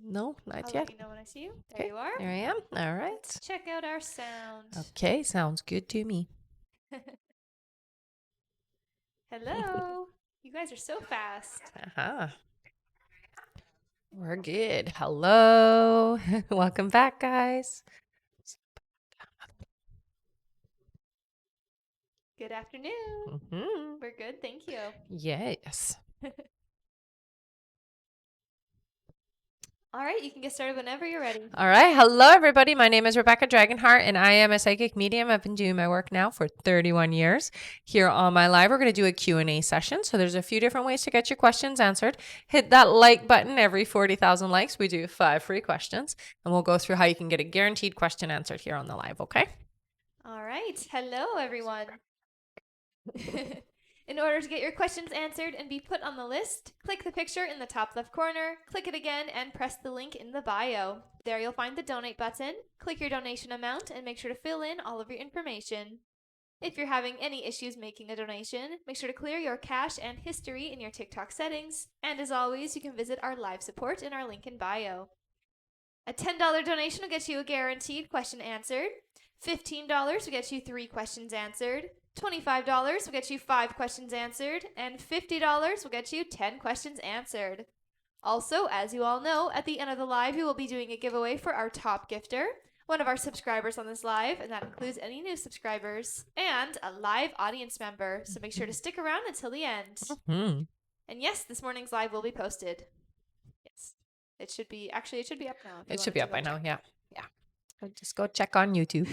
No, not I'll yet. let you know when I see you. There Okay, you are. there I am. All right. Let's check out our sound. Okay, sounds good to me. Hello. You guys are so fast. Uh-huh. We're good. Hello. Welcome back, guys. Good afternoon. Mm-hmm. We're good, thank you. Yes. All right, you can get started whenever you're ready. All right. Hello, everybody. My name is Rebecca Dragonheart, and I am a psychic medium. I've been doing my work now for 31 years. Here on my live, we're going to do a Q&A session. So there's a few different ways to get your questions answered. Hit that like button. Every 40,000 likes, we do 5 free questions, and we'll go through how you can get a guaranteed question answered here on the live, okay? All right. Hello, everyone. In order to get your questions answered and be put on the list, click the picture in the top left corner, click it again, and press the link in the bio. There you'll find the donate button. Click your donation amount and make sure to fill in all of your information. If you're having any issues making a donation, make sure to clear your cache and history in your TikTok settings. And as always, you can visit our live support in our link in bio. A $10 donation will get you a guaranteed question answered. $15 will get you 3 questions answered. $25 will get you 5 questions answered. And $50 will get you 10 questions answered. Also, as you all know, at the end of the live, we will be doing a giveaway for our top gifter, one of our subscribers on this live, and that includes any new subscribers, and a live audience member. So make sure to stick around until the end. Mm-hmm. And yes, this morning's live will be posted. Yes. It should be up now. It should be up by now. Yeah. Yeah. Just go check on YouTube.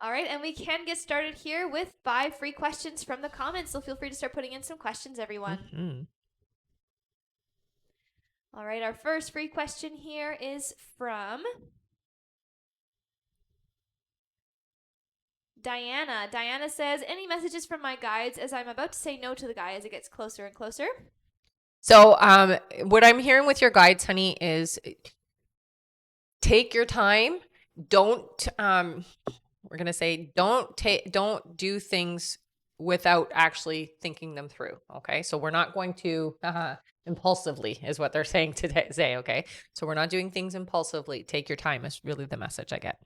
All right, and we can get started here with 5 free questions from the comments. So feel free to start putting in some questions, everyone. Mm-hmm. All right, our first free question here is from Diana. Diana says, any messages from my guides as I'm about to say no to the guy as it gets closer and closer? So what I'm hearing with your guides, honey, is take your time. Don't we're going to say don't do things without actually thinking them through, okay? So we're not going to impulsively is what they're saying today, okay? So we're not doing things impulsively. Take your time is really the message I get.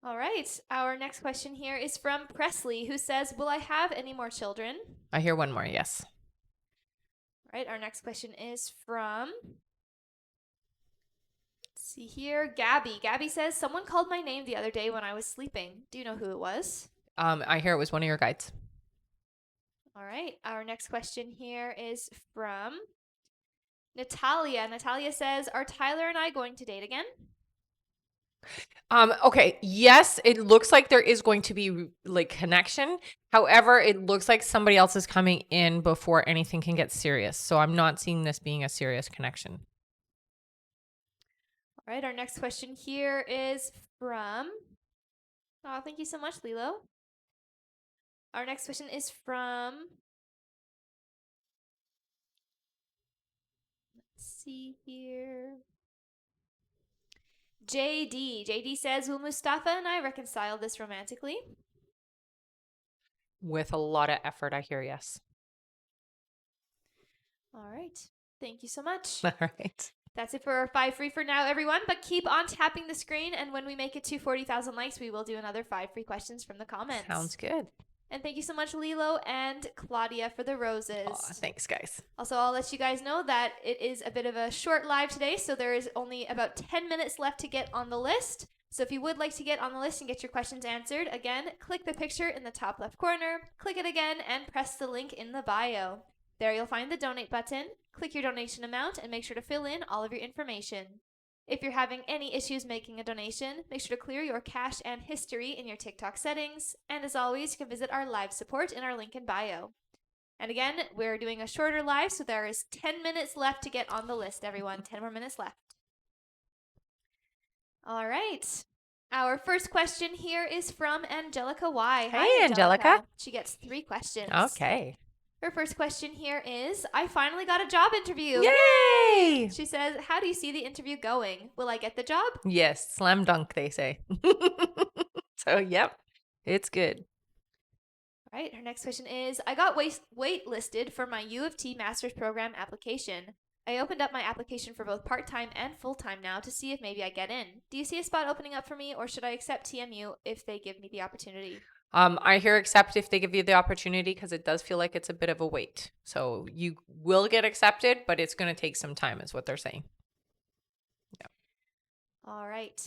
All right, our next question here is from Presley, who says, will I have any more children? I hear one more, yes. All right, our next question is from, let's see here, Gabby. Gabby says, someone called my name the other day when I was sleeping. Do you know who it was? I hear it was one of your guides. All right, our next question here is from Natalia. Natalia says, are Tyler and I going to date again? Okay. Yes, it looks like there is going to be like connection. However, it looks like somebody else is coming in before anything can get serious. So I'm not seeing this being a serious connection. All right, our next question here is from, oh, thank you so much, Lilo. Our next question is from, let's see here, JD. JD says, will Mustafa and I reconcile this romantically? With a lot of effort, I hear yes. All right. Thank you so much. All right. That's it for our 5 free for now, everyone. But keep on tapping the screen, and when we make it to 40,000 likes, we will do another 5 free questions from the comments. Sounds good. And thank you so much, Lilo and Claudia, for the roses. Aw, thanks, guys. Also, I'll let you guys know that it is a bit of a short live today, so there is only about 10 minutes left to get on the list. So if you would like to get on the list and get your questions answered, again, click the picture in the top left corner, click it again, and press the link in the bio. There you'll find the donate button. Click your donation amount and make sure to fill in all of your information. If you're having any issues making a donation, make sure to clear your cache and history in your TikTok settings. And as always, you can visit our live support in our link in bio. And again, we're doing a shorter live, so there is 10 minutes left to get on the list, everyone. 10 more minutes left. All right. Our first question here is from Angelica Y. Hey, Hi, Angelica. She gets 3 questions. Okay. Her first question here is, I finally got a job interview. Yay! She says, how do you see the interview going? Will I get the job? Yes, slam dunk, they say. So, yep, it's good. All right, her next question is, I got waitlisted for my U of T master's program application. I opened up my application for both part-time and full-time now to see if maybe I get in. Do you see a spot opening up for me, or should I accept TMU if they give me the opportunity? I hear accept if they give you the opportunity, because it does feel like it's a bit of a wait. So you will get accepted, but it's going to take some time is what they're saying. All right.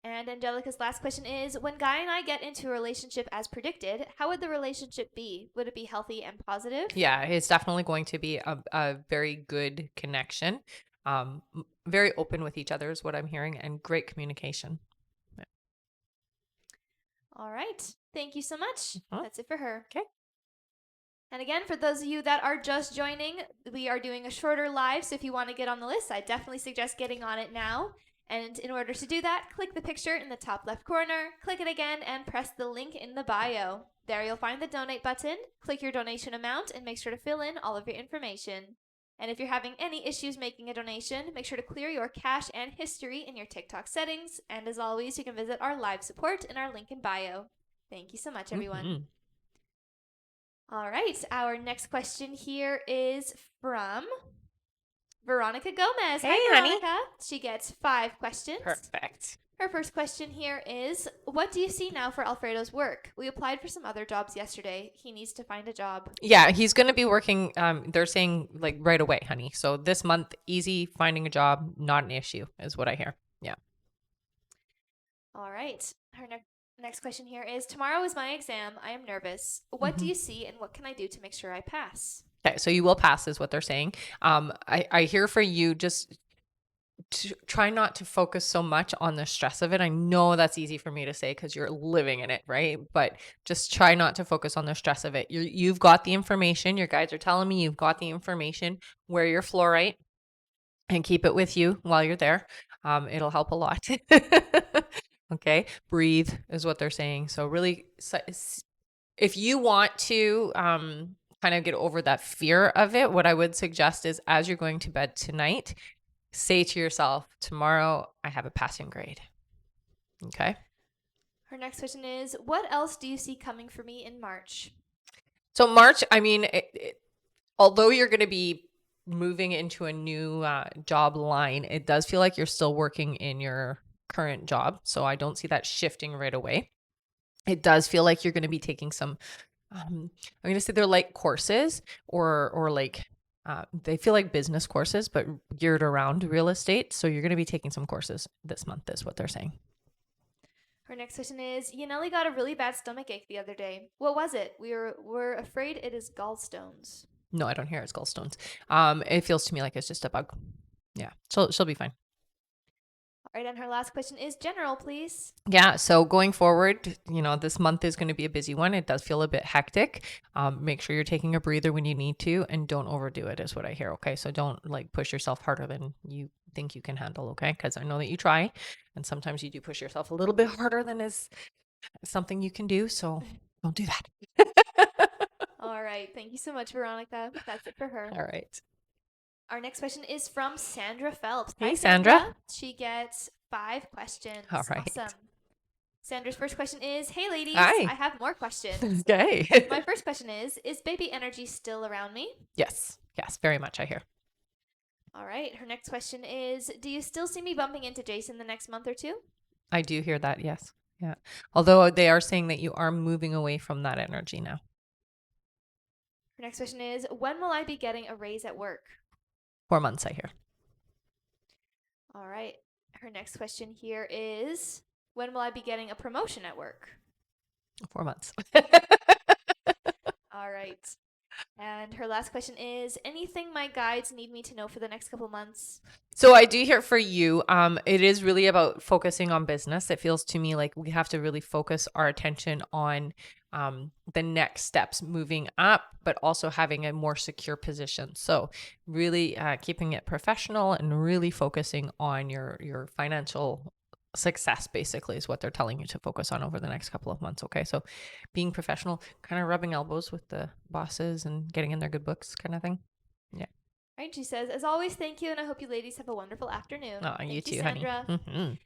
And Angelica's last question is, when Guy and I get into a relationship as predicted, how would the relationship be? Would it be healthy and positive? Yeah, it's definitely going to be a very good connection. Very open with each other is what I'm hearing, and great communication. All right. Thank you so much. Uh-huh. That's it for her. Okay. And again, for those of you that are just joining, we are doing a shorter live. So if you want to get on the list, I definitely suggest getting on it now. And in order to do that, click the picture in the top left corner, click it again, and press the link in the bio. There you'll find the donate button. Click your donation amount and make sure to fill in all of your information. And if you're having any issues making a donation, make sure to clear your cache and history in your TikTok settings. And as always, you can visit our live support in our link in bio. Thank you so much, everyone. Mhm. All right. Our next question here is from Veronica Gomez. Hey, Hi, honey. Veronica. She gets 5 questions. Perfect. Her first question here is, what do you see now for Alfredo's work? We applied for some other jobs yesterday. He needs to find a job. Yeah, he's going to be working. They're saying like right away, honey. So this month, easy finding a job, not an issue, is what I hear. Yeah. All right. Her next question here is, tomorrow is my exam. I am nervous. What do you see and what can I do to make sure I pass? Okay, so you will pass, is what they're saying. I hear for you, just try not to focus so much on the stress of it. I know that's easy for me to say because you're living in it, right? But just try not to focus on the stress of it. You've got the information. Your guides are telling me you've got the information. Wear your fluorite and keep it with you while you're there. It'll help a lot. Okay, breathe is what they're saying. So really, if you want to kind of get over that fear of it, what I would suggest is, as you're going to bed tonight, say to yourself, tomorrow I have a passing grade. Okay. Her next question is, what else do you see coming for me in March? So March, I mean, although you're going to be moving into a new job line, it does feel like you're still working in your current job. So I don't see that shifting right away. It does feel like you're going to be taking some, I'm going to say they're like courses or like, they feel like business courses, but geared around real estate. So you're going to be taking some courses this month is what they're saying. Her next question is, Yaneli got a really bad stomach ache the other day. What was it? We're afraid it is gallstones. No, I don't hear it's gallstones. It feels to me like it's just a bug. Yeah, she'll be fine. All right, and her last question is general, please. Yeah, so going forward, this month is going to be a busy one. It does feel a bit hectic. Make sure you're taking a breather when you need to, and don't overdo it is what I hear, okay? So don't like push yourself harder than you think you can handle, okay? Because I know that you try, and sometimes you do push yourself a little bit harder than is something you can do, so don't do that. All right, thank you so much, Veronica. That's it for her. All right. Our next question is from Sandra Phelps. Hey, Hi, Sandra. She gets 5 questions. All right. Awesome. Sandra's first question is, hey, ladies. Hi. I have more questions. Okay. My first question is baby energy still around me? Yes, very much, I hear. All right. Her next question is, do you still see me bumping into Jason the next month or two? I do hear that, yes. Yeah. Although they are saying that you are moving away from that energy now. Her next question is, when will I be getting a raise at work? 4 months, I hear. All right. Her next question here is, when will I be getting a promotion at work? 4 months. All right. And her last question is, anything my guides need me to know for the next couple months? So I do hear for you, it is really about focusing on business. It feels to me like we have to really focus our attention on the next steps moving up, but also having a more secure position. So really keeping it professional and really focusing on your financial success, basically, is what they're telling you to focus on over the next couple of months. Okay. So being professional, kind of rubbing elbows with the bosses and getting in their good books kind of thing. Yeah. Right. She says, as always, thank you. And I hope you ladies have a wonderful afternoon. Oh, thank you too, Sandra. honey. Mm-hmm. All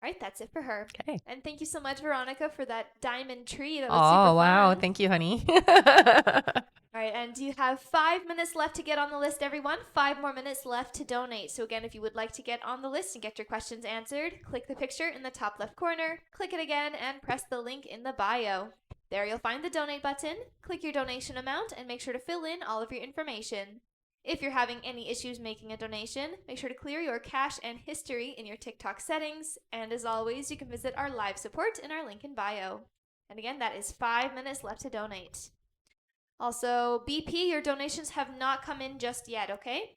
right. That's it for her. Okay. And thank you so much, Veronica, for that diamond tree. That was Oh, super wow. fun. Thank you, honey. All All right, and you have 5 minutes left to get on the list, everyone. 5 more minutes left to donate. So again, if you would like to get on the list and get your questions answered, click the picture in the top left corner, click it again, and press the link in the bio. There you'll find the donate button, click your donation amount, and make sure to fill in all of your information. If you're having any issues making a donation, make sure to clear your cache and history in your TikTok settings. And as always, you can visit our live support in our link in bio. And again, that is 5 minutes left to donate. Also, BP, your donations have not come in just yet, okay?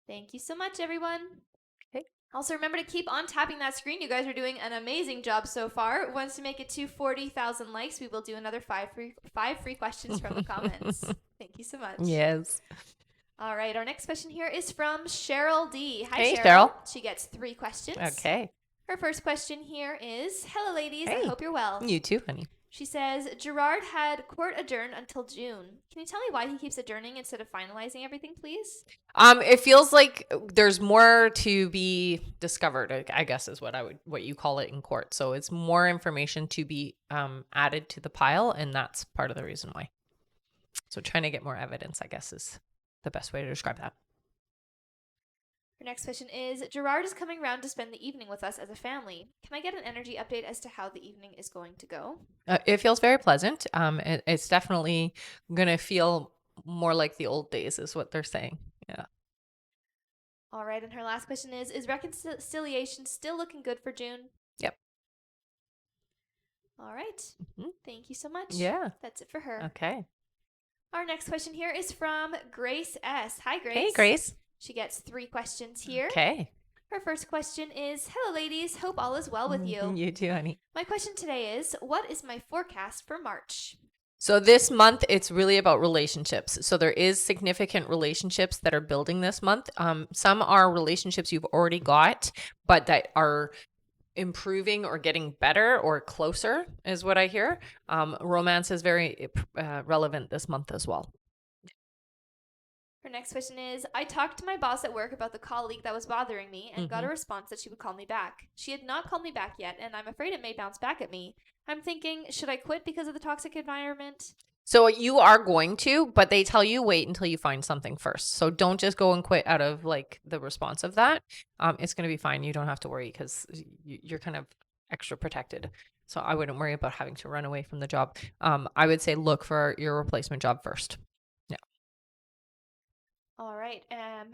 Thank you so much, everyone. Okay. Also, remember to keep on tapping that screen. You guys are doing an amazing job so far. Once we make it to 40,000 likes, we will do another five free questions from the comments. Thank you so much. Yes. All right, our next question here is from Cheryl D. Hi, Hey, Cheryl. Cheryl. She gets 3 questions. Okay. Her first question here is, hello, ladies. I Hey. hope you're well. You too, honey. She says, Gerard had court adjourned until June. Can you tell me why he keeps adjourning instead of finalizing everything, please? It feels like there's more to be discovered, I guess is what you call it in court. So it's more information to be added to the pile, and that's part of the reason why. So trying to get more evidence, I guess, is the best way to describe that. Her next question is, Gerard is coming round to spend the evening with us as a family. Can I get an energy update as to how the evening is going to go? It feels very pleasant. It's definitely going to feel more like the old days is what they're saying. Yeah. All right, and her last question is reconciliation still looking good for June? Yep. All right. Thank you so much. Yeah. That's it for her. Okay. Our next question here is from Grace S. Hi, Grace. Hey, Grace. She gets 3 questions here. Okay. Her first question is, hello, ladies. Hope all is well with you. You too, honey. My question today is, what is my forecast for March? So this month, it's really about relationships. So there is significant relationships that are building this month. Some are relationships you've already got, but that are improving or getting better or closer is what I hear. Romance is very relevant this month as well. Her next question is, I talked to my boss at work about the colleague that was bothering me and got a response that she would call me back. She had not called me back yet, and I'm afraid it may bounce back at me. I'm thinking, should I quit because of the toxic environment? So you are going to, but they tell you wait until you find something first. So don't just go and quit out of like the response of that. It's going to be fine. You don't have to worry because you're kind of extra protected. So I wouldn't worry about having to run away from the job. I would say look for your replacement job first. Yeah. All right.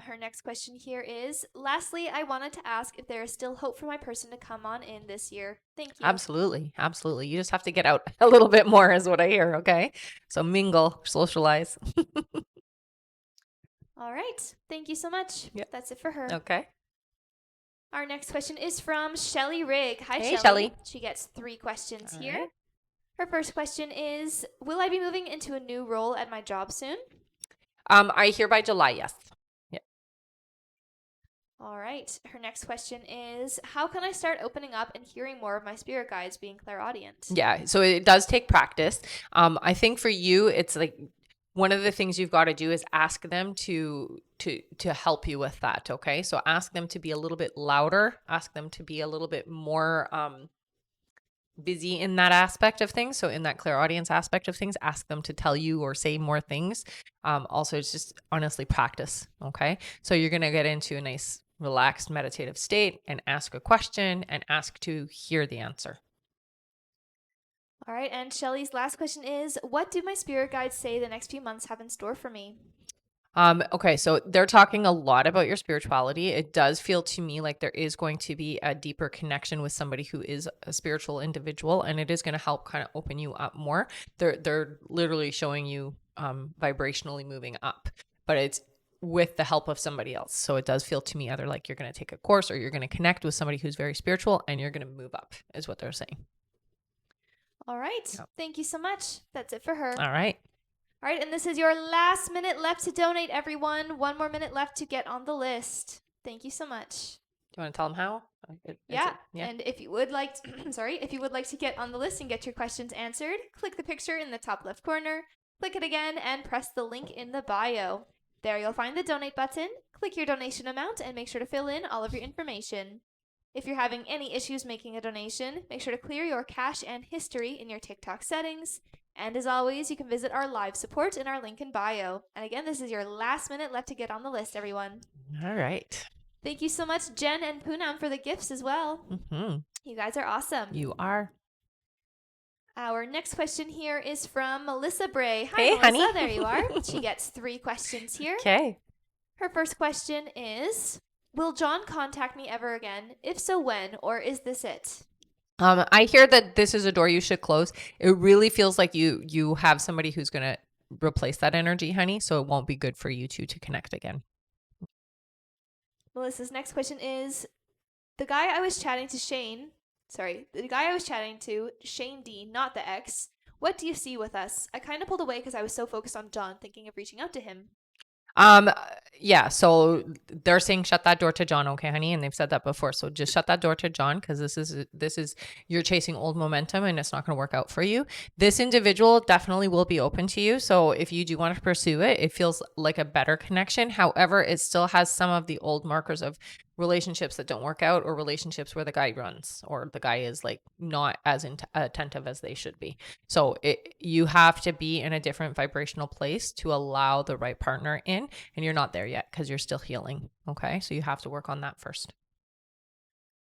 Her next question here is, lastly, I wanted to ask if there is still hope for my person to come on in this year. Thank you. Absolutely. Absolutely. You just have to get out a little bit more is what I hear. Okay. So mingle, socialize. All right. Thank you so much. Yep. That's it for her. Okay. Our next question is from Shelly Rigg. Hi, Hey, Shelly. She gets 3 questions All here. right. Her first question is, will I be moving into a new role at my job soon? I hear by July, yes. Yeah. All right. Her next question is, how can I start opening up and hearing more of my spirit guides being clairaudient? Yeah. So it does take practice. I think for you, it's like one of the things you've got to do is ask them to help you with that. Okay. So ask them to be a little bit louder, ask them to be a little bit more busy in that aspect of things. So in that clairaudience aspect of things, ask them to tell you or say more things. Also, it's just honestly practice. Okay. So you're going to get into a nice relaxed meditative state and ask a question and ask to hear the answer. All right. And Shelly's last question is, what do my spirit guides say the next few months have in store for me? Okay, so they're talking a lot about your spirituality. It does feel to me like there is going to be a deeper connection with somebody who is a spiritual individual, and it is going to help kind of open you up more. They're literally showing you vibrationally moving up, but it's with the help of somebody else. So it does feel to me either like you're going to take a course or you're going to connect with somebody who's very spiritual and you're going to move up, is what they're saying. All right. Yep. Thank you so much. That's it for her. All right. All right, and this is your last minute left to donate, everyone. 1 more minute left to get on the list. Thank you so much. Do you want to tell them how? Yeah. And if you would like to, if you would like to get on the list and get your questions answered, click the picture in the top left corner, click it again, and press the link in the bio. There you'll find the donate button. Click your donation amount and make sure to fill in all of your information. If you're having any issues making a donation, make sure to clear your cache and history in your TikTok settings. And as always, you can visit our live support in our link in bio. And again, this is your last minute left to get on the list, everyone. All right. Thank you so much, Jen and Poonam, for the gifts as well. Mm-hmm. You guys are awesome. You are. Our next question here is from Melissa Bray. Hi, Hey, Melissa. honey. There you are. She gets 3 questions here. Okay. Her first question is, will John contact me ever again? If so, when? Or is this it? I hear that this is a door you should close. It really feels like you have somebody who's going to replace that energy, honey. So it won't be good for you two to connect again. Melissa's next question is, the guy I was chatting to, Shane D, not the ex, what do you see with us? I kind of pulled away because I was so focused on John, thinking of reaching out to him. Yeah, so they're saying shut that door to John, okay, honey? And they've said that before. So just shut that door to John, because this is you're chasing old momentum and it's not going to work out for you. This individual definitely will be open to you. So if you do want to pursue it, it feels like a better connection. However, it still has some of the old markers of relationships that don't work out, or relationships where the guy runs or the guy is like not as attentive as they should be. So you have to be in a different vibrational place to allow the right partner in, and you're not there yet because you're still healing. Okay, so you have to work on that first.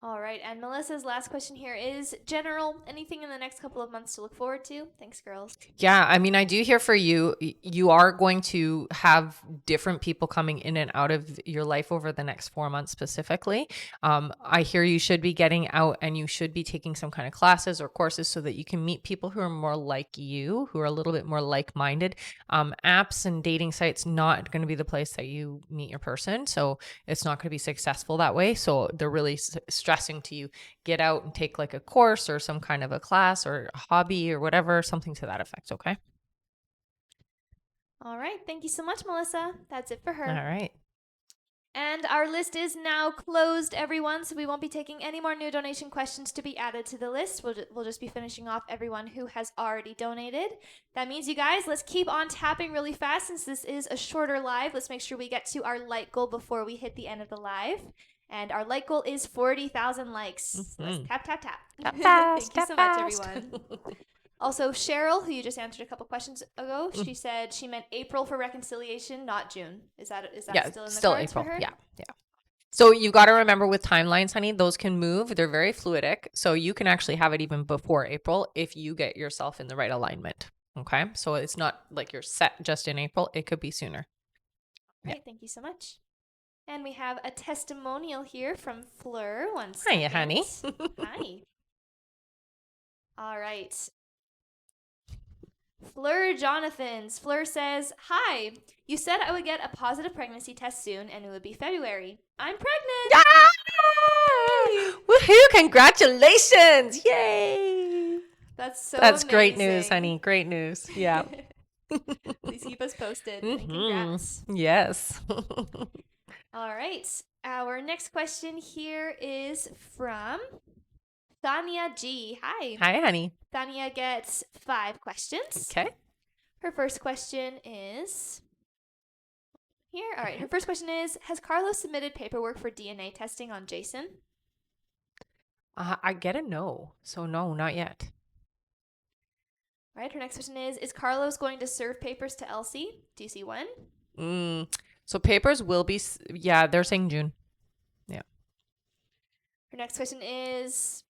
All right, and Melissa's last question here is general. Anything in the next couple of months to look forward to? Thanks, girls. Yeah, I mean, I do hear for you. You are going to have different people coming in and out of your life over the next 4 months specifically. I hear you should be getting out and you should be taking some kind of classes or courses so that you can meet people who are more like you, who are a little bit more like-minded. Apps and dating sites not going to be the place that you meet your person. So it's not going to be successful that way. So they're really stressing to you, get out and take like a course or some kind of a class or a hobby or whatever, something to that effect. Okay. All right. Thank you so much, Melissa. That's it for her. All right. And our list is now closed, everyone, so we won't be taking any more new donation questions to be added to the list. We'll just be finishing off everyone who has already donated. That means, you guys, let's keep on tapping really fast since this is a shorter live. Let's make sure we get to our like goal before we hit the end of the live. And our like goal is 40,000 likes. Mm-hmm. So let's tap, tap, tap. Tap fast, Thank you so tap much, fast. everyone. Also, Cheryl, who you just answered a couple questions ago, she said she meant April for reconciliation, not June. Is that Yeah, still in the still cards April. for her? Yeah. So you got to remember with timelines, honey, those can move. They're very fluidic. So you can actually have it even before April if you get yourself in the right alignment. Okay. So it's not like you're set just in April. It could be sooner. Great. Thank you so much. And we have a testimonial here from Fleur. One second. Hiya, honey. Hi. All right. Fleur Jonathans. Fleur says, hi. You said I would get a positive pregnancy test soon and it would be February. I'm pregnant. Yay! Woohoo! Congratulations! Yay! That's That's great news, amazing. honey. Great news. Yeah. Please keep us posted. And congrats. Yes. All right. Our next question here is from Thania G. Hi. Hi, honey. Thania gets 5 questions. Okay. Her first question is here. All right. Her first question is, has Carlos submitted paperwork for DNA testing on Jason? I get a no. So no, not yet. All right. Her next question is Carlos going to serve papers to Elsie? Do you see when? So papers will be, yeah, they're saying June. Yeah. Her next question is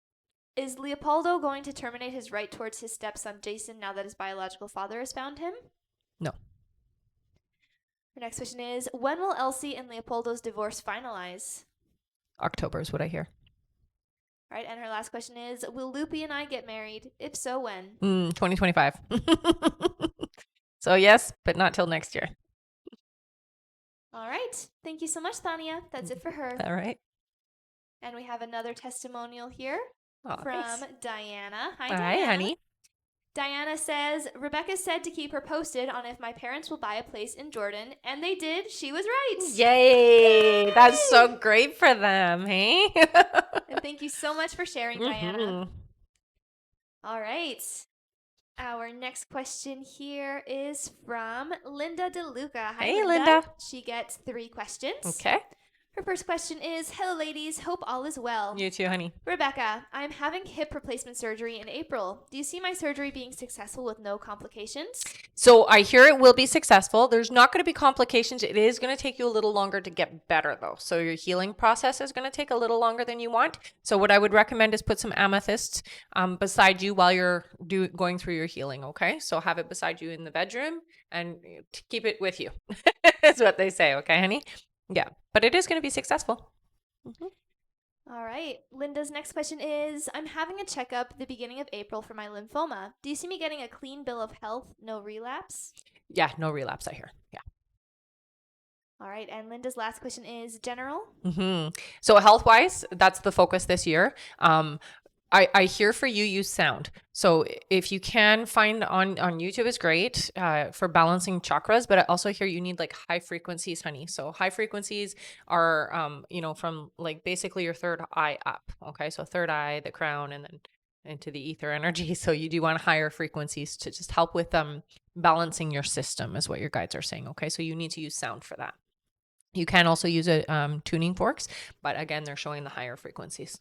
Leopoldo going to terminate his right towards his stepson Jason now that his biological father has found him? No. Her next question is, when will Elsie and Leopoldo's divorce finalize? October is what I hear. All right, and her last question is, will Loopy and I get married? If so, when? 2025. So yes, but not till next year. All right. Thank you so much, Thania. That's it for her. All right. And we have another testimonial here from nice. Diana. Hi, Hi, Diana. honey. Diana says, Rebecca said to keep her posted on if my parents will buy a place in Jordan, and they did. She was right. Yay! That's so great for them, hey? And thank you so much for sharing, Diana. All right. Our next question here is from Linda DeLuca. Hi, Hey, Linda. She gets 3 questions. Okay. Her first question is, hello ladies, hope all is well. You too, honey. Rebecca, I'm having hip replacement surgery in April. Do you see my surgery being successful with no complications? So I hear it will be successful. There's not going to be complications. It is going to take you a little longer to get better though. So your healing process is going to take a little longer than you want. So what I would recommend is put some amethysts beside you while you're going through your healing. Okay. So have it beside you in the bedroom and keep it with you. Is what they say. Okay, honey? Yeah. But it is going to be successful. Mm-hmm. All right. Linda's next question is, I'm having a checkup the beginning of April for my lymphoma. Do you see me getting a clean bill of health, no relapse? Yeah, no relapse, I hear. Yeah. All right. And Linda's last question is general. Mm-hmm. So health-wise, that's the focus this year. I hear for you use sound. So if you can find on YouTube is great for balancing chakras, but I also hear you need like high frequencies, honey. So high frequencies are from like basically your third eye up. Okay, so third eye, the crown, and then into the ether energy. So you do want higher frequencies to just help with balancing your system, is what your guides are saying. Okay, so you need to use sound for that. You can also use tuning forks, but again, they're showing the higher frequencies.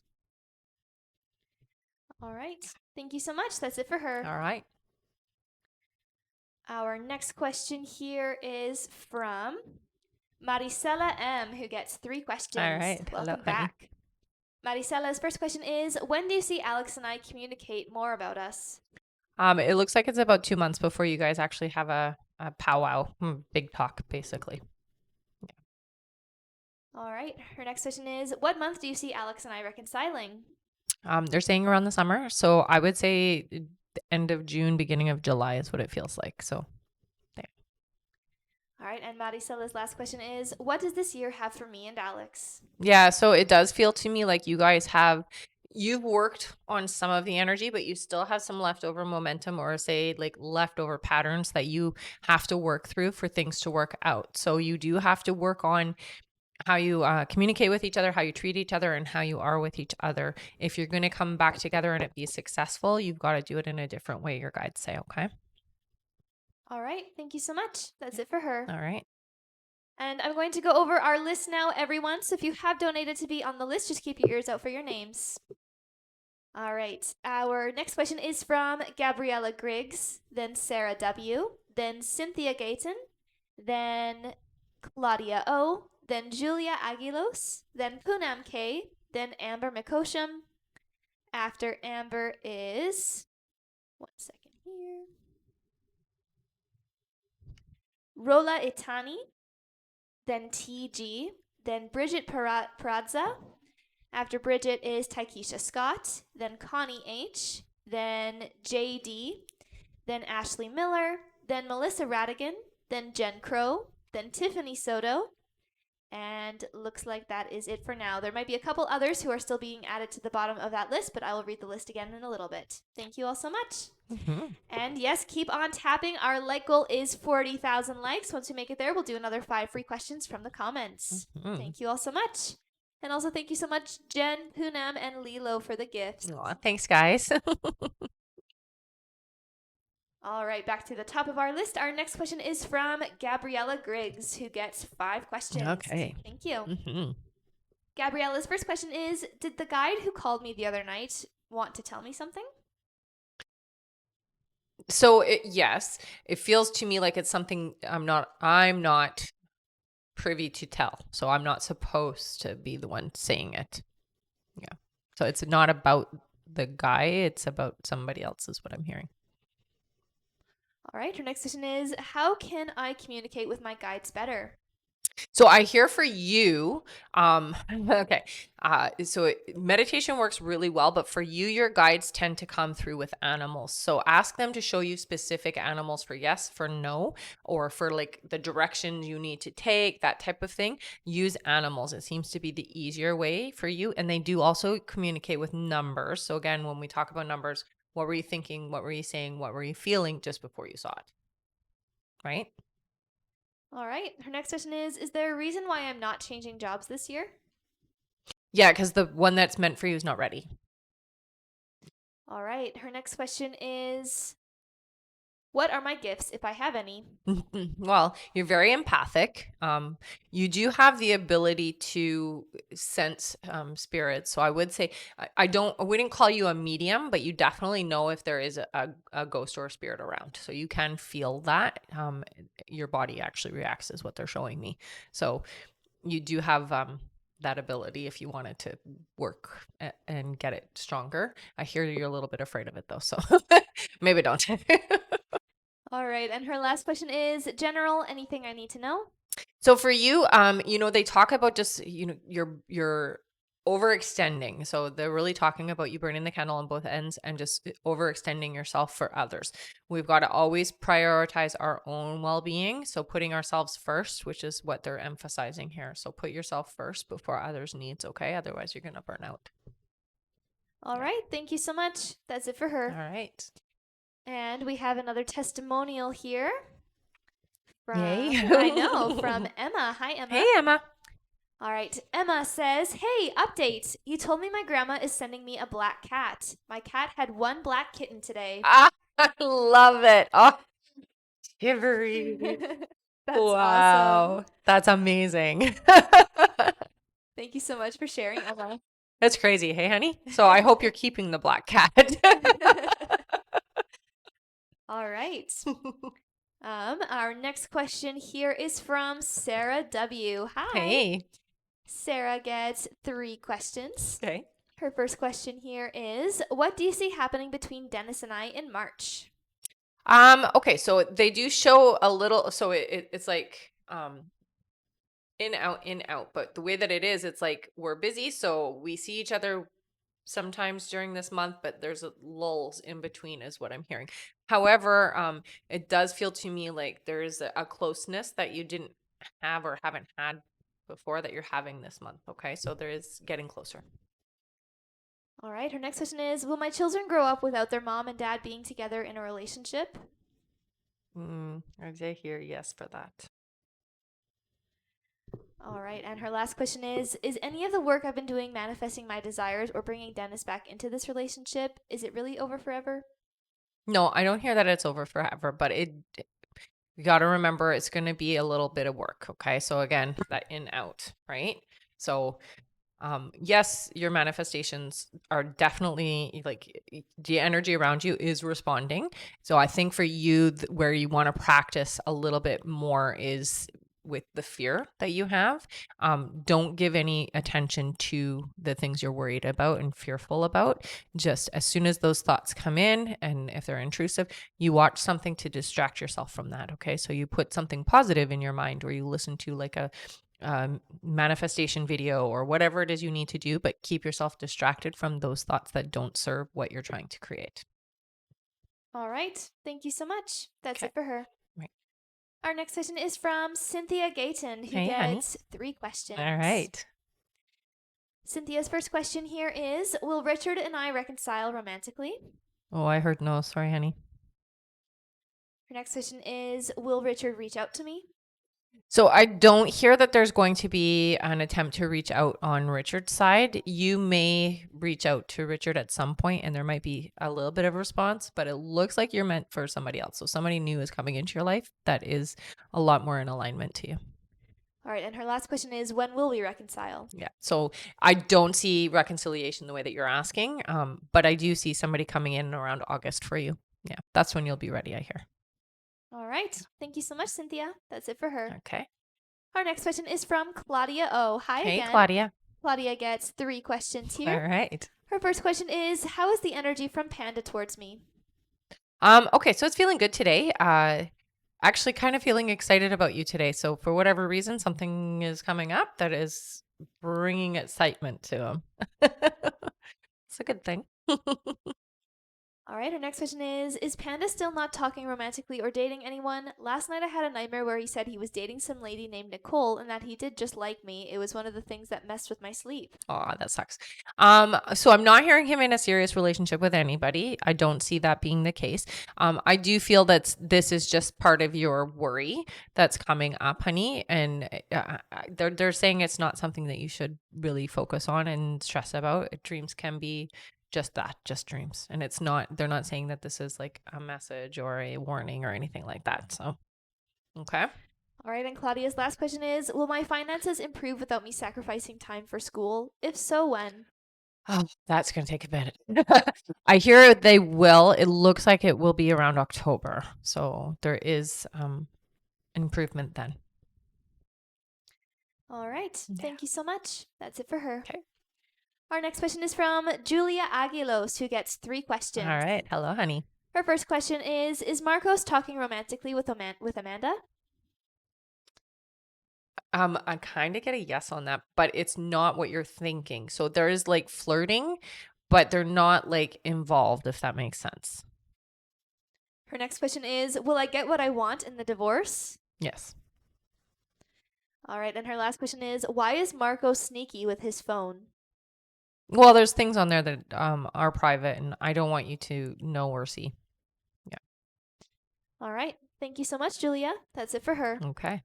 All right. Thank you so much. That's it for her. All right. Our next question here is from Maricela M, who gets 3 questions. All right. Welcome Hello, honey. back. Maricela's first question is, when do you see Alex and I communicate more about us? It looks like it's about 2 months before you guys actually have a powwow, big talk, basically. All right. Her next question is, what month do you see Alex and I reconciling? They're saying around the summer, so I would say the end of June, beginning of July is what it feels like. So, there. All right. And Maricela's last question is, what does this year have for me and Alex? Yeah, so it does feel to me like you've worked on some of the energy, but you still have some leftover momentum or say like leftover patterns that you have to work through for things to work out. So you do have to work on how you communicate with each other, how you treat each other, and how you are with each other. If you're going to come back together and it be successful, you've got to do it in a different way, your guides say, okay? All right. Thank you so much. That's it for her. All right. And I'm going to go over our list now, everyone. So if you have donated to be on the list, just keep your ears out for your names. All right. Our next question is from Gabriella Griggs, then Sarah W., then Cynthia Gayton, then Claudia O., then Julia Aguilos, then Poonam K., then Amber McCosham. After Amber is, 1 second here, Rola Itani, then TG, then Bridget Peradza. After Bridget is Taikisha Scott, then Connie H., then JD, then Ashley Miller, then Melissa Radigan, then Jen Crow, then Tiffany Soto, and looks like that is it for now. There might be a couple others who are still being added to the bottom of that list, but I will read the list again in a little bit. Thank you all so much. Mm-hmm. And yes, keep on tapping. Our like goal is 40,000 likes. Once we make it there, we'll do another 5 free questions from the comments. Mm-hmm. Thank you all so much. And also thank you so much, Jen, Poonam, and Lilo for the gifts. Aw, thanks, guys. All right, back to the top of our list. Our next question is from Gabriella Griggs, who gets 5 questions. Okay. Thank you. Mm-hmm. Gabriella's first question is, did the guide who called me the other night want to tell me something? So yes, it feels to me like it's something I'm not privy to tell. So I'm not supposed to be the one saying it. Yeah. So it's not about the guy, it's about somebody else is what I'm hearing. All right, her next question is, how can I communicate with my guides better? So I hear for you, okay. So meditation works really well, but for you, your guides tend to come through with animals. So ask them to show you specific animals for yes, for no, or for like the direction you need to take, that type of thing. Use animals. It seems to be the easier way for you. And they do also communicate with numbers. So again, when we talk about numbers, what were you thinking? What were you saying? What were you feeling just before you saw it? Right? All right, her next question is there a reason why I'm not changing jobs this year? Yeah, because the one that's meant for you is not ready. All right, her next question is, What are my gifts if I have any? Well, you're very empathic. You do have the ability to sense spirits. So I would say I wouldn't call you a medium, but you definitely know if there is a ghost or a spirit around. So you can feel that. Your body actually reacts is what they're showing me. So you do have that ability if you wanted to work and get it stronger. I hear you're a little bit afraid of it though, so maybe don't. All right. And her last question is general, anything I need to know? So for you, they talk about just, you're overextending. So they're really talking about you burning the candle on both ends and just overextending yourself for others. We've got to always prioritize our own well-being. So putting ourselves first, which is what they're emphasizing here. So put yourself first before others' needs, okay? Otherwise you're going to burn out. All right. Thank you so much. That's it for her. All right. And we have another testimonial here. Yay. I know, from Emma. Hi, Emma. Hey, Emma. All right. Emma says, hey, update. You told me my grandma is sending me a black cat. My cat had one black kitten today. I love it. Oh, shivery. That's wow. awesome. That's amazing. Thank you so much for sharing, Emma. That's crazy. Hey, honey. So I hope you're keeping the black cat. All right. Our next question here is from Sarah W. Hi. Hey. Sarah gets 3 questions. Okay. Her first question here is, what do you see happening between Dennis and I in March? Okay, so they do show a little, so it's like in out, but the way that it is, it's like we're busy, so we see each other sometimes during this month, but there's lulls in between is what I'm hearing. However, it does feel to me like there is a closeness that you didn't have or haven't had before that you're having this month. Okay, so there is getting closer. All right, her next question is, will my children grow up without their mom and dad being together in a relationship? I did hear yes for that. All right, and her last question is any of the work I've been doing manifesting my desires or bringing Dennis back into this relationship, is it really over forever? No, I don't hear that it's over forever, but you got to remember it's going to be a little bit of work. Okay. So again, that in out, right? So yes, your manifestations are definitely like the energy around you is responding. So I think for you, where you want to practice a little bit more is with the fear that you have. Don't give any attention to the things you're worried about and fearful about. Just as soon as those thoughts come in, and if they're intrusive, you watch something to distract yourself from that. Okay. So you put something positive in your mind, or you listen to like a manifestation video or whatever it is you need to do, but keep yourself distracted from those thoughts that don't serve what you're trying to create. All right. Thank you so much. That's Okay. it for her. Right. Our next question is from Cynthia Gayton, who Hey, honey. gets 3 questions. All right. Cynthia's first question here is, will Richard and I reconcile romantically? Oh, I heard no. Sorry, honey. Her next question is, will Richard reach out to me? So I don't hear that there's going to be an attempt to reach out on Richard's side. You may reach out to Richard at some point and there might be a little bit of a response, but it looks like you're meant for somebody else. So somebody new is coming into your life that is a lot more in alignment to you. All right. And her last question is, when will we reconcile? Yeah. So I don't see reconciliation the way that you're asking, but I do see somebody coming in around August for you. Yeah. That's when you'll be ready, I hear. All right. Thank you so much, Cynthia. That's it for her. Okay. Our next question is from Claudia O. Hi Hey, again. Claudia. Claudia gets 3 questions here. All right. Her first question is, how is the energy from Panda towards me? Okay, so it's feeling good today. Actually kind of feeling excited about you today. So for whatever reason, something is coming up that is bringing excitement to him. It's a good thing. All right, our next question is Panda still not talking romantically or dating anyone? Last night I had a nightmare where he said he was dating some lady named Nicole and that he did just like me. It was one of the things that messed with my sleep. Oh, that sucks. So I'm not hearing him in a serious relationship with anybody. I don't see that being the case. I do feel that this is just part of your worry that's coming up, honey. And they're saying it's not something that you should really focus on and stress about. Dreams can be just dreams. And they're not saying that this is like a message or a warning or anything like that. So, okay. All right, and Claudia's last question is, will my finances improve without me sacrificing time for school? If so, when? Oh, that's going to take a bit. I hear they will. It looks like it will be around October. So there is improvement then. All right. Yeah. Thank you so much. That's it for her. Okay. Our next question is from Julia Aguilos, who gets 3 questions. All right. Hello, honey. Her first question is Marcos talking romantically with Amanda? I kind of get a yes on that, but it's not what you're thinking. So there is like flirting, but they're not like involved, if that makes sense. Her next question is, will I get what I want in the divorce? Yes. All right, and her last question is, why is Marco sneaky with his phone? Well, there's things on there that are private, and I don't want you to know or see. Yeah. All right. Thank you so much, Julia. That's it for her. Okay.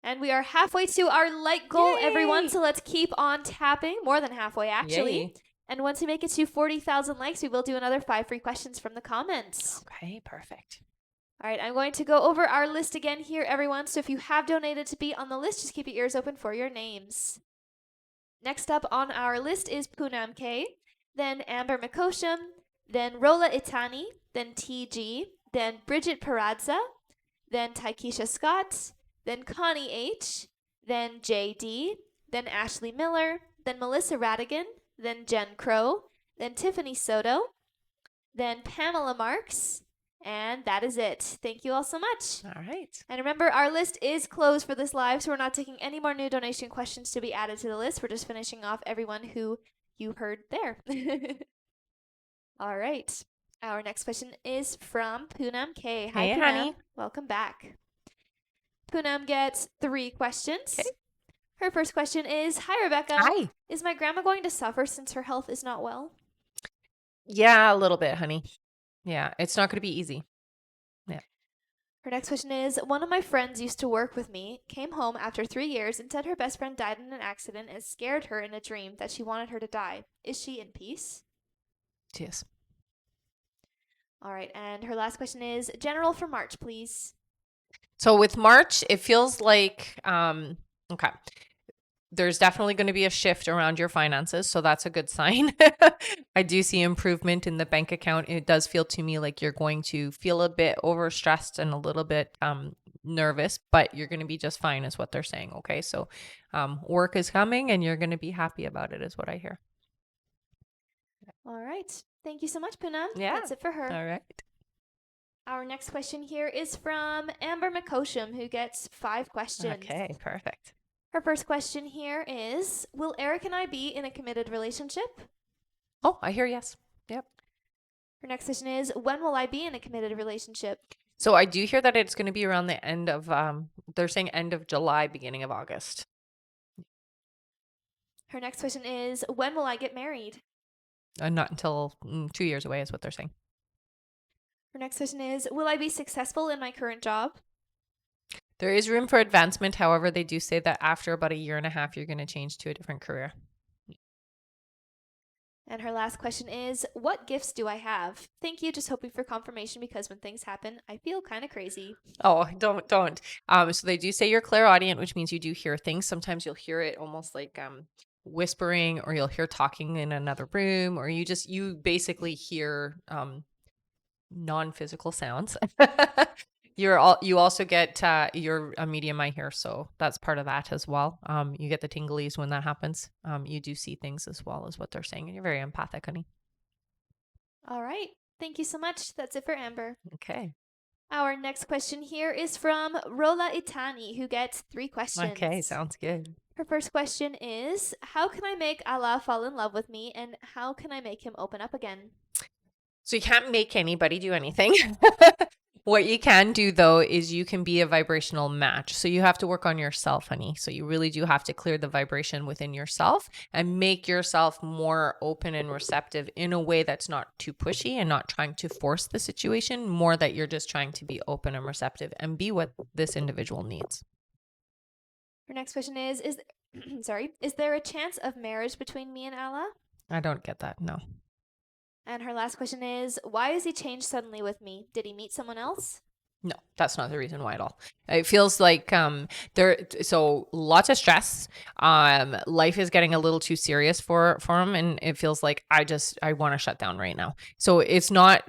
And we are halfway to our like goal, Yay! everyone. So let's keep on tapping. More than halfway, actually. Yay. And once we make it to 40,000 likes, we will do another 5 free questions from the comments. Okay, perfect. All right, I'm going to go over our list again here, everyone. So if you have donated to be on the list, just keep your ears open for your names. Next up on our list is Poonam K, then Amber Mikosham, then Rola Itani, then TG, then Bridget Peradza, then Taikisha Scott, then Connie H, then JD, then Ashley Miller, then Melissa Radigan, then Jen Crow, then Tiffany Soto, then Pamela Marks, and that is it. Thank you all so much. All right. And remember, our list is closed for this live, so we're not taking any more new donation questions to be added to the list. We're just finishing off everyone who you heard there. All right. Our next question is from Poonam K. Hi, Hey, Poonam. honey. Welcome back. Poonam gets 3 questions. Okay. Her first question is, hi, Rebecca. Hi. Is my grandma going to suffer since her health is not well? Yeah, a little bit, honey. Yeah, it's not going to be easy. Her next question is, one of my friends used to work with me, came home after 3 years and said her best friend died in an accident and scared her in a dream that she wanted her to die. Is she in peace? Yes. All right, and her last question is, general for March, please. So with March, it feels like, okay, there's definitely going to be a shift around your finances. So that's a good sign. I do see improvement in the bank account. It does feel to me like you're going to feel a bit overstressed and a little bit nervous, but you're going to be just fine is what they're saying. Okay. So work is coming and you're going to be happy about it is what I hear. All right. Thank you so much, Poonam. Yeah. That's it for her. All right. Our next question here is from Amber Mikosham, who gets 5 questions. Okay, perfect. Her first question here is, will Eric and I be in a committed relationship? Oh, I hear yes. Yep. Her next question is, when will I be in a committed relationship? So I do hear that it's going to be around the end of, they're saying end of July, beginning of August. Her next question is, when will I get married? Not until 2 years away is what they're saying. Her next question is, will I be successful in my current job? There is room for advancement. However, they do say that after about a year and a half, you're going to change to a different career. And her last question is, what gifts do I have? Thank you. Just hoping for confirmation because when things happen, I feel kind of crazy. Oh, don't. So they do say you're clairaudient, which means you do hear things. Sometimes you'll hear it almost like whispering, or you'll hear talking in another room, or you basically hear non-physical sounds. You also get you're a medium, I hear, so that's part of that as well. You get the tinglies when that happens. You do see things as well as what they're saying, and you're very empathic, honey. All right. Thank you so much. That's it for Amber. Okay. Our next question here is from Rola Itani, who gets 3 questions. Okay, sounds good. Her first question is, how can I make Allah fall in love with me, and how can I make him open up again? So you can't make anybody do anything. What you can do, though, is you can be a vibrational match. So you have to work on yourself, honey. So you really do have to clear the vibration within yourself and make yourself more open and receptive in a way that's not too pushy and not trying to force the situation, more that you're just trying to be open and receptive and be what this individual needs. Her next question is there a chance of marriage between me and Allah? I don't get that. No. And her last question is, why has he changed suddenly with me? Did he meet someone else? No, that's not the reason why at all. It feels like so lots of stress. Life is getting a little too serious for him, and it feels like I want to shut down right now. So it's not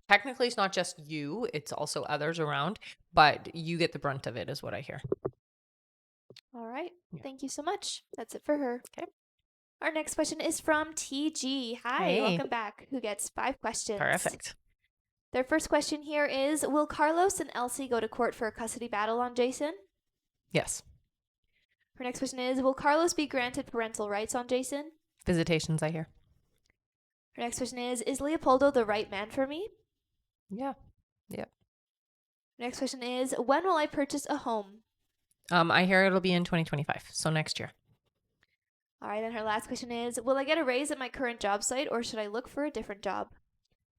technically it's not just you, it's also others around, but you get the brunt of it is what I hear. All right. Yeah. Thank you so much. That's it for her. Okay. Our next question is from TG. Hi, Hey. welcome back. Who gets 5 questions? Perfect. Their first question here is, will Carlos and Elsie go to court for a custody battle on Jason? Yes. Her next question is, will Carlos be granted parental rights on Jason? Visitations, I hear. Her next question is Leopoldo the right man for me? Yeah. Her next question is, when will I purchase a home? I hear it'll be in 2025, so next year. All right, and her last question is, will I get a raise at my current job site or should I look for a different job?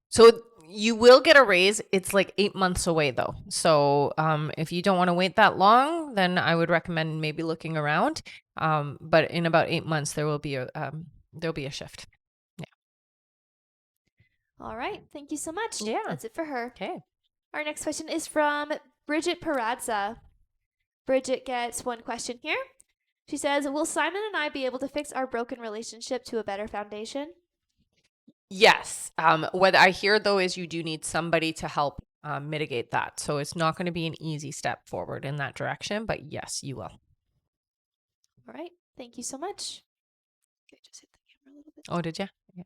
So you will get a raise. It's like 8 months away though. So if you don't want to wait that long, then I would recommend maybe looking around. But in about 8 months, there'll be a shift. All right, thank you so much. Yeah. That's it for her. Okay. Our next question is from Bridget Perazza. Bridget gets 1 question here. She says, will Simon and I be able to fix our broken relationship to a better foundation? Yes. What I hear though is you do need somebody to help mitigate that. So it's not going to be an easy step forward in that direction, but yes, you will. All right, thank you so much. Okay, just hit the camera a little bit. Oh, did you? Yeah.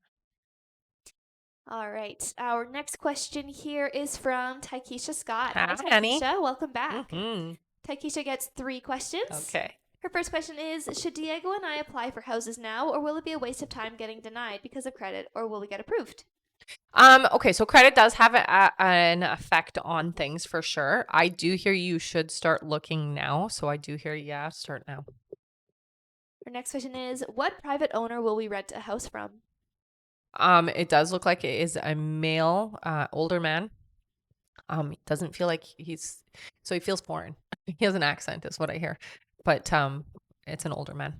All right, our next question here is from Taikisha Scott. Hi, Taikisha, honey. welcome back. Mm-hmm. Taikisha gets 3 questions. Okay. Her first question is, should Diego and I apply for houses now, or will it be a waste of time getting denied because of credit, or will we get approved? Okay, so credit does have an effect on things for sure. I do hear you should start looking now. So I do hear, yeah, start now. Her next question is, what private owner will we rent a house from? It does look like it is a male, older man. It doesn't feel like he feels foreign. He has an accent is what I hear, but it's an older man.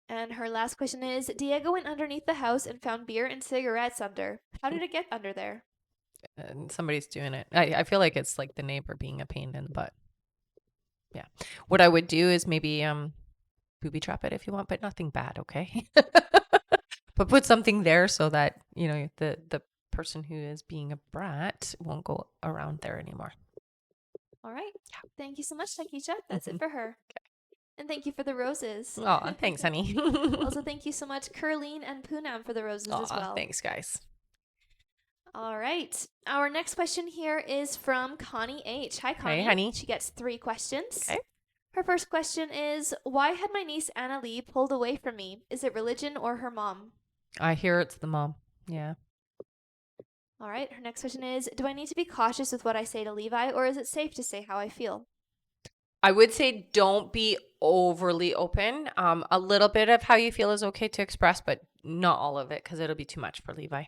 And her last question is, Diego went underneath the house and found beer and cigarettes under. How did it get under there? And somebody's doing it. I feel like it's like the neighbor being a pain in the butt. Yeah. What I would do is maybe booby trap it if you want, but nothing bad, okay? But put something there so that, you know, the person who is being a brat won't go around there anymore. All right. Thank you so much, Taikisha. That's it for her. Okay. And thank you for the roses. Oh, thanks, honey. Also, thank you so much, Curleen and Poonam, for the roses as well. Thanks, guys. All right. Our next question here is from Connie H. Hi, Connie. Hey, honey. She gets 3 questions. Okay. Her first question is, why had my niece Anna Lee pulled away from me? Is it religion or her mom? I hear it's the mom. Yeah. All right. Her next question is, do I need to be cautious with what I say to Levi, or is it safe to say how I feel? I would say don't be overly open. A little bit of how you feel is okay to express, but not all of it because it'll be too much for Levi.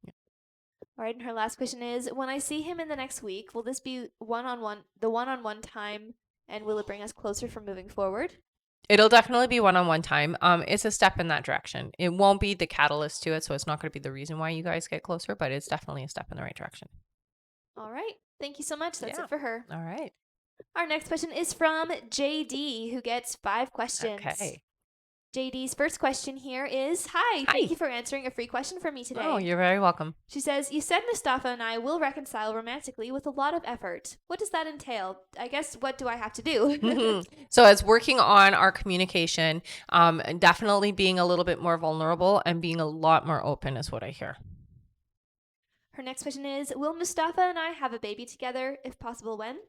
All right. And her last question is, when I see him in the next week, will this be the one-on-one time, and will it bring us closer for moving forward? It'll definitely be one-on-one time. It's a step in that direction. It won't be the catalyst to it, so it's not going to be the reason why you guys get closer, but it's definitely a step in the right direction. All right. Thank you so much. That's it for her. All right. Our next question is from JD, who gets 5 questions. Okay. JD's first question here is, Hi, thank you for answering a free question for me today. Oh, you're very welcome. She says, you said Mustafa and I will reconcile romantically with a lot of effort. What does that entail? I guess, what do I have to do? So it's working on our communication, and definitely being a little bit more vulnerable and being a lot more open is what I hear. Her next question is, will Mustafa and I have a baby together? If possible, when?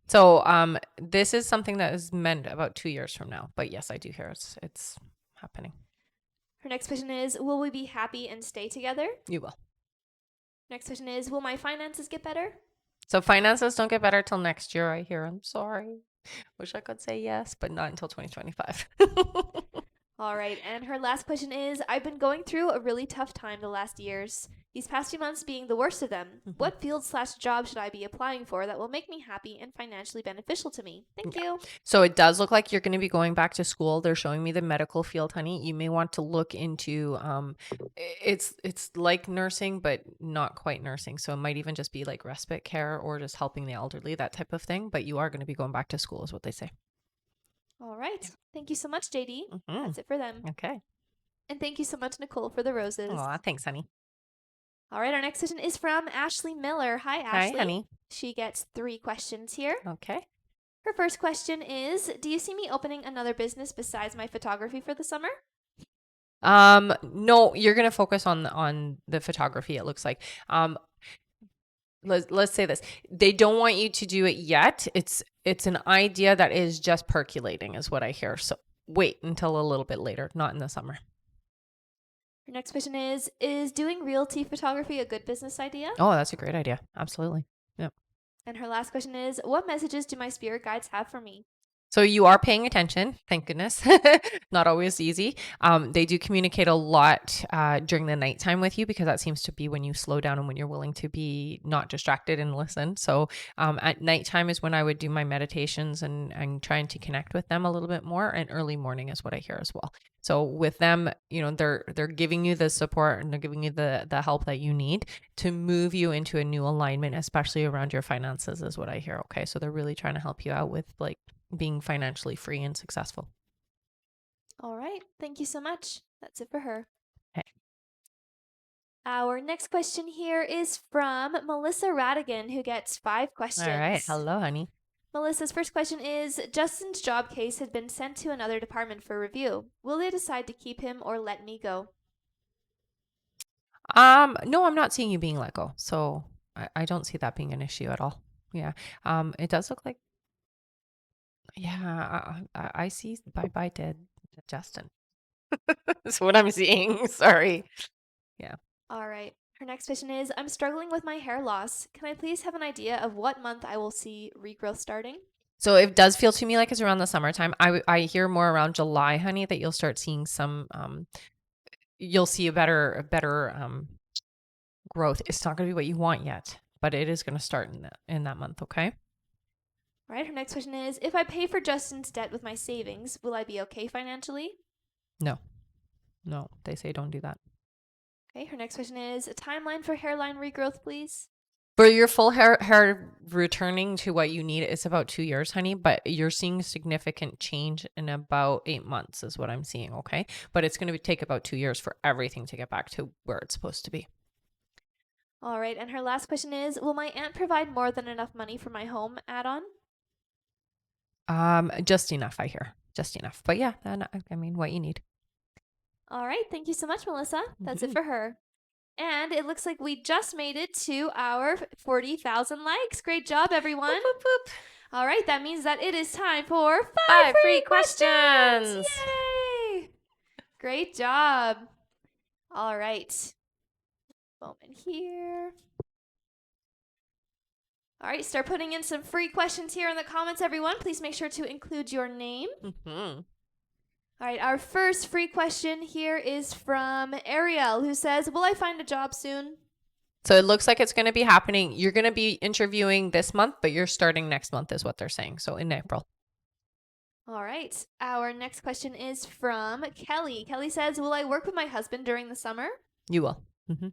So this is something that is meant about 2 years from now. But yes, I do hear it's happening. Her next question is, will we be happy and stay together? You will. Next question is, will my finances get better? So finances don't get better till next year, I hear. I'm sorry. Wish I could say yes, but not until 2025. All right. And her last question is, I've been going through a really tough time the last years. These past few months being the worst of them. Mhm. What field/job should I be applying for that will make me happy and financially beneficial to me? Thank you. So it does look like you're going to be going back to school. They're showing me the medical field, honey. You may want to look into it's like nursing, but not quite nursing. So it might even just be like respite care or just helping the elderly, that type of thing. But you are going to be going back to school, is what they say. All right. Thank you so much, JD. Mm-hmm. That's it for them. Okay. And thank you so much, Nicole, for the roses. Aw, thanks, honey. All right. Our next question is from Ashley Miller. Hi, Hi, Ashley. honey. She gets 3 questions here. Okay. Her first question is, do you see me opening another business besides my photography for the summer? No, you're gonna focus on the photography, it looks like. Let's say this. They don't want you to do it yet. It's an idea that is just percolating, is what I hear. So wait until a little bit later, not in the summer. Her next question is doing realty photography a good business idea? Oh, that's a great idea. Absolutely. Yeah. And her last question is, what messages do my spirit guides have for me? So you are paying attention, thank goodness. Not always easy. They do communicate a lot during the nighttime with you because that seems to be when you slow down and when you're willing to be not distracted and listen. So at nighttime is when I would do my meditations and trying to connect with them a little bit more. And early morning is what I hear as well. So with them, you know, they're giving you the support and they're giving you the help that you need to move you into a new alignment, especially around your finances, is what I hear. Okay, so they're really trying to help you out with like being financially free and successful. All right. Thank you so much. That's it for her. Okay. Our next question here is from Melissa Radigan, who gets 5 questions. All right. Hello, honey. Melissa's first question is, Justin's job case had been sent to another department for review. Will they decide to keep him or let me go? No, I'm not seeing you being let go. So I don't see that being an issue at all. Yeah. It does look like, yeah, I see bye-bye dead Justin. That's what I'm seeing. Sorry. Yeah. All right. Her next question is, I'm struggling with my hair loss. Can I please have an idea of what month I will see regrowth starting? So it does feel to me like it's around the summertime. I hear more around July, honey, that you'll start seeing some, you'll see a better growth. It's not going to be what you want yet, but it is going to start in that month. Okay. All right. Her next question is, if I pay for Justin's debt with my savings, will I be okay financially? No, they say don't do that. Okay. Her next question is, a timeline for hairline regrowth, please. For your full hair returning to what you need, it's about 2 years, honey, but you're seeing significant change in about 8 months is what I'm seeing, okay? But it's going to take about 2 years for everything to get back to where it's supposed to be. All right. And her last question is, will my aunt provide more than enough money for my home add-on? Just enough, I hear. Just enough. But yeah, then I mean, what you need. All right. Thank you so much, Melissa. That's it for her. And it looks like we just made it to our 40,000 likes. Great job, everyone. Boop, boop, boop. All right. That means that it is time for 5 free questions. questions. Yay! Great job. All right. Moment here. All right. Start putting in some free questions here in the comments, everyone. Please make sure to include your name. Mm-hmm. All right, our first free question here is from Ariel, who says, will I find a job soon? So it looks like it's going to be happening. You're going to be interviewing this month, but you're starting next month is what they're saying. So in April. All right. Our next question is from Kelly. Kelly says, will I work with my husband during the summer? You will. Mm-hmm.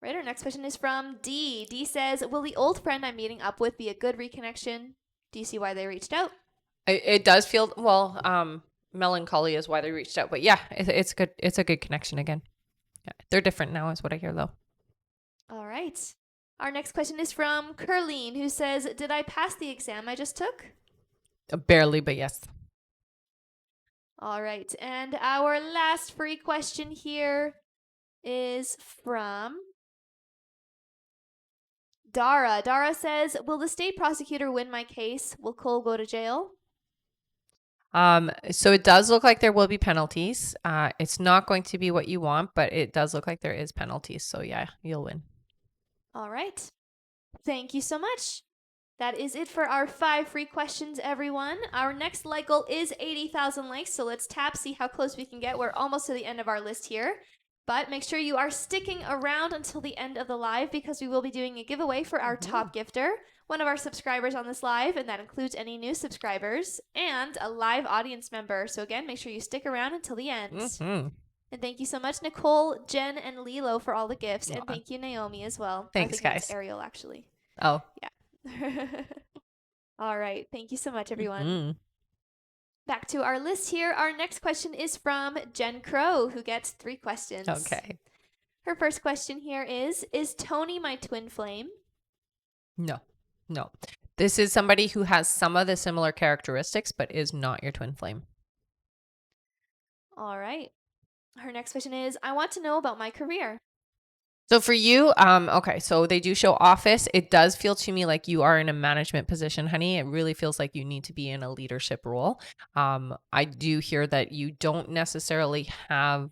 Right, our next question is from D. D says, will the old friend I'm meeting up with be a good reconnection? Do you see why they reached out? It does feel, well, melancholy is why they reached out, but yeah, it's good. It's a good connection again. Yeah, they're different now is what I hear though. All right. Our next question is from Curleen, who says, did I pass the exam I just took? Barely, but yes. All right. And our last free question here is from Dara. Dara says, will the state prosecutor win my case? Will Cole go to jail? So it does look like there will be penalties. It's not going to be what you want, but it does look like there is penalties. So yeah, you'll win. All right. Thank you so much. That is it for our 5 free questions, everyone. Our next like goal is 80,000 likes, so let's tap, see how close we can get. We're almost to the end of our list here. But make sure you are sticking around until the end of the live because we will be doing a giveaway for our top gifter, one of our subscribers on this live, and that includes any new subscribers, and a live audience member. So again, make sure you stick around until the end. And thank you so much, Nicole, Jen, and Lilo for all the gifts. And thank you, Naomi, as well. Thanks, I think guys. that's Ariel, actually. Oh. Yeah. All right. Thank you so much, everyone. Back to our list here. Our next question is from Jen Crow, who gets 3 questions. Okay. Her first question here is Tony my twin flame? No. This is somebody who has some of the similar characteristics, but is not your twin flame. All right. Her next question is, I want to know about my career. So for you, okay, so they do show office. It does feel to me like you are in a management position, honey. It really feels like you need to be in a leadership role. I do hear that you don't necessarily have,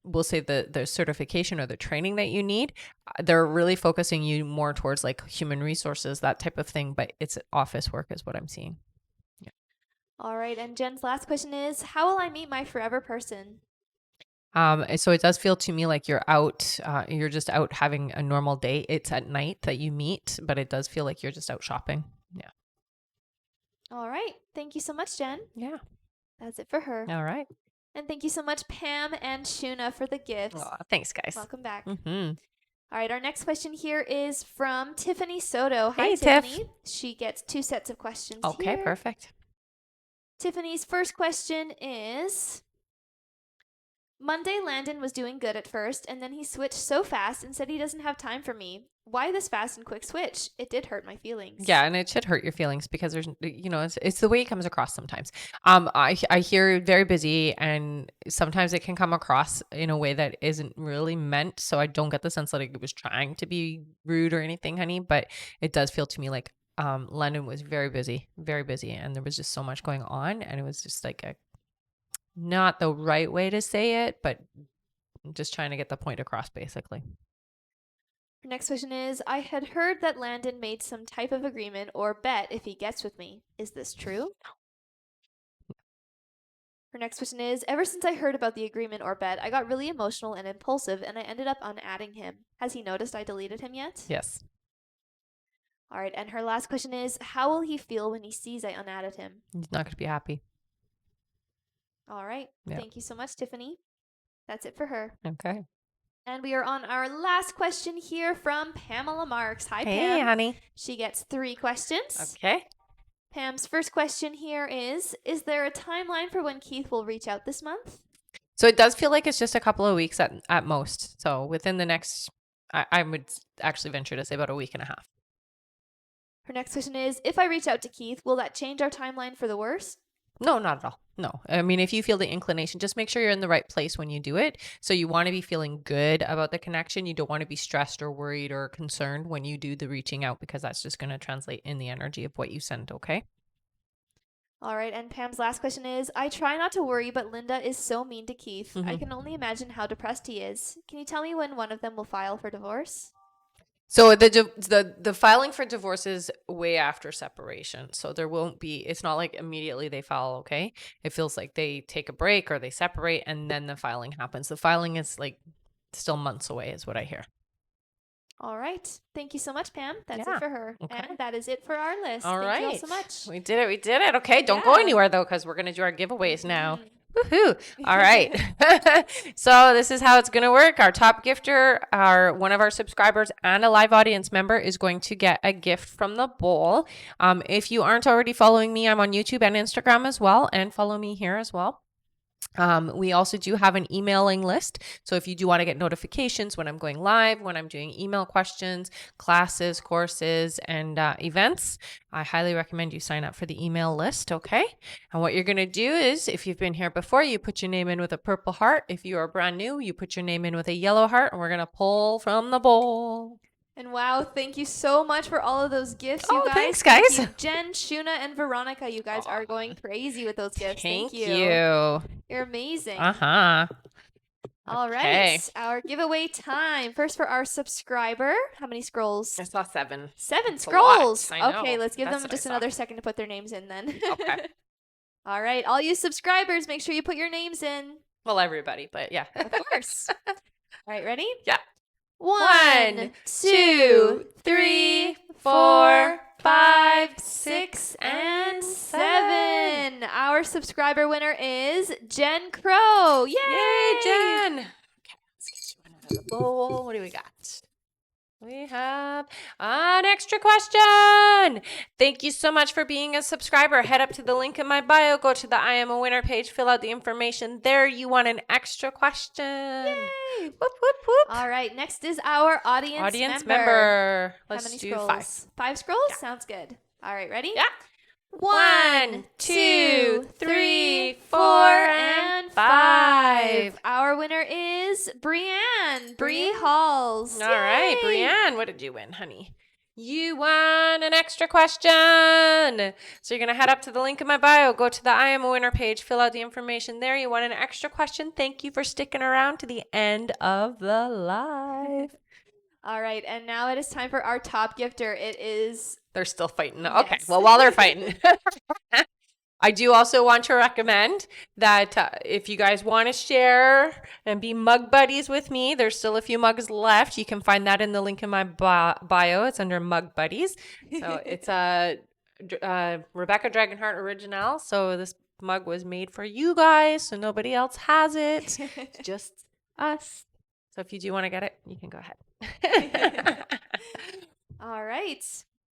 we'll say the certification or the training that you need. They're really focusing you more towards like human resources, that type of thing, but it's office work is what I'm seeing. Yeah. All right, and Jen's last question is, how will I meet my forever person? So it does feel to me like you're out, you're just out having a normal day. It's at night that you meet, but it does feel like you're just out shopping. Yeah. All right. Thank you so much, Jen. Yeah. That's it for her. All right. And thank you so much, Pam and Shuna, for the gifts. Aw, thanks, guys. Welcome back. All right. Our next question here is from Tiffany Soto. Hi, Hey, Tiffany. Tiff. She gets 2 sets of questions Okay, here. perfect. Tiffany's first question is, Monday, Landon was doing good at first, and then he switched so fast and said he doesn't have time for me. Why this fast and quick switch? It did hurt my feelings. Yeah, and it should hurt your feelings because there's, it's the way it comes across sometimes. I hear very busy, and sometimes it can come across in a way that isn't really meant. So I don't get the sense that it was trying to be rude or anything, honey. But it does feel to me like Landon was very busy, and there was just so much going on, and it was just like not the right way to say it, but just trying to get the point across, basically. Her next question is, I had heard that Landon made some type of agreement or bet if he gets with me. Is this true? Her next question is, ever since I heard about the agreement or bet, I got really emotional and impulsive, and I ended up unadding him. Has he noticed I deleted him yet? Yes. All right, and her last question is, how will he feel when he sees I unadded him? He's not going to be happy. All right. Yeah. Thank you so much, Tiffany. That's it for her. Okay. And we are on our last question here from Pamela Marks. Hi, hey, Pam. Hey, honey. She gets 3 questions. Okay. Pam's first question here is there a timeline for when Keith will reach out this month? So it does feel like it's just a couple of weeks at most. So within the next, I would actually venture to say about a week and a half. Her next question is, if I reach out to Keith, will that change our timeline for the worse? No, not at all. No. I mean, if you feel the inclination, just make sure you're in the right place when you do it. So you want to be feeling good about the connection. You don't want to be stressed or worried or concerned when you do the reaching out, because that's just going to translate in the energy of what you send, okay? All right, and Pam's last question is, I try not to worry, but Linda is so mean to Keith. I can only imagine how depressed he is. Can you tell me when one of them will file for divorce? So the filing for divorce is way after separation. So there won't be, it's not like immediately they file, okay? It feels like they take a break or they separate and then the filing happens. The filing is like still months away is what I hear. All right. Thank you so much, Pam. That's Yeah. it for her. Okay. And that is it for our list. All right. Thank you all so much. We did it. Okay, don't go anywhere though, because we're going to do our giveaways now. Woohoo. All right. So this is how it's going to work. Our top gifter, one of our subscribers and a live audience member is going to get a gift from the bowl. If you aren't already following me, I'm on YouTube and Instagram as well, and follow me here as well. We also do have an emailing list. So if you do want to get notifications when I'm going live, when I'm doing email questions, classes, courses, and events, I highly recommend you sign up for the email list. Okay. And what you're going to do is, if you've been here before, you put your name in with a purple heart. If you are brand new, you put your name in with a yellow heart, and we're going to pull from the bowl. And wow, thank you so much for all of those gifts, you guys. Thanks, guys. Thank you, Jen, Shuna, and Veronica. You guys are going crazy with those gifts. Thank you. you. You're amazing. Uh-huh. All Okay. right, our giveaway time. First for our subscriber. How many scrolls? I saw 7. 7 That's a lot. scrolls. I know. Okay, let's give That's them what I just saw. another second to put their names in then. Okay. All right, all you subscribers, make sure you put your names in. Well, everybody, but yeah. Of course. All right, ready? Yeah. 1, 2, 3, 4, 5, 6, and 7. Our subscriber winner is Jen Crow. Yay! Yay, Jen. Okay, let's get you another bowl. What do we got? We have an extra question. Thank you so much for being a subscriber. Head up to the link in my bio. Go to the I Am a Winner page. Fill out the information there. You want an extra question. Yay! Whoop, whoop, whoop. All right, next is our audience member. How Let's many do scrolls? 5. 5 scrolls? Yeah. Sounds good. All right, ready? Yeah. 1, 2, 3, 4, and 5. Our winner is Brianne. Bree Halls. All right, Yay! Brianne, what did you win, honey? You won an extra question. So you're going to head up to the link in my bio, go to the I Am a Winner page, fill out the information there. You won an extra question. Thank you for sticking around to the end of the live. All right, and now it is time for our top gifter. It is They're still fighting. Yes. Okay, well, while they're fighting, I do also want to recommend that if you guys want to share and be mug buddies with me, there's still a few mugs left. You can find that in the link in my bio. It's under mug buddies. So it's a Rebecca Dragonheart original. So this mug was made for you guys, so nobody else has it. It's just us. So if you do want to get it, you can go ahead. all right.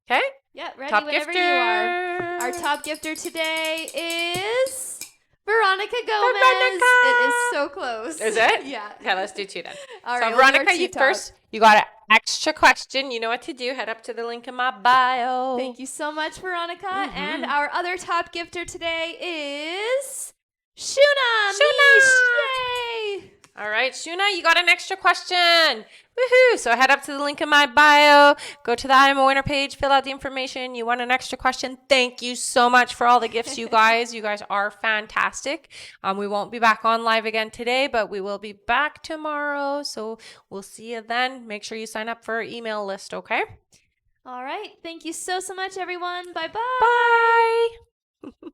Okay. Yeah, ready Top whenever gifter. you are. Our top gifter today is Veronica Gomez. It is so close. Is it? Yeah. Okay, let's do 2 then. All So right, we'll do our Veronica, two you top. first. You got an extra question. You know what to do. Head up to the link in my bio. Thank you so much, Veronica. Mhm. And our other top gifter today is Shuna. Shuna! Mish. Yay! All right, Shuna, you got an extra question. Woohoo! So head up to the link in my bio. Go to the I Am a Winner page. Fill out the information. You want an extra question. Thank you so much for all the gifts, you guys. You guys are fantastic. We won't be back on live again today, but we will be back tomorrow. So we'll see you then. Make sure you sign up for our email list, okay? All right. Thank you so much, everyone. Bye-bye. Bye.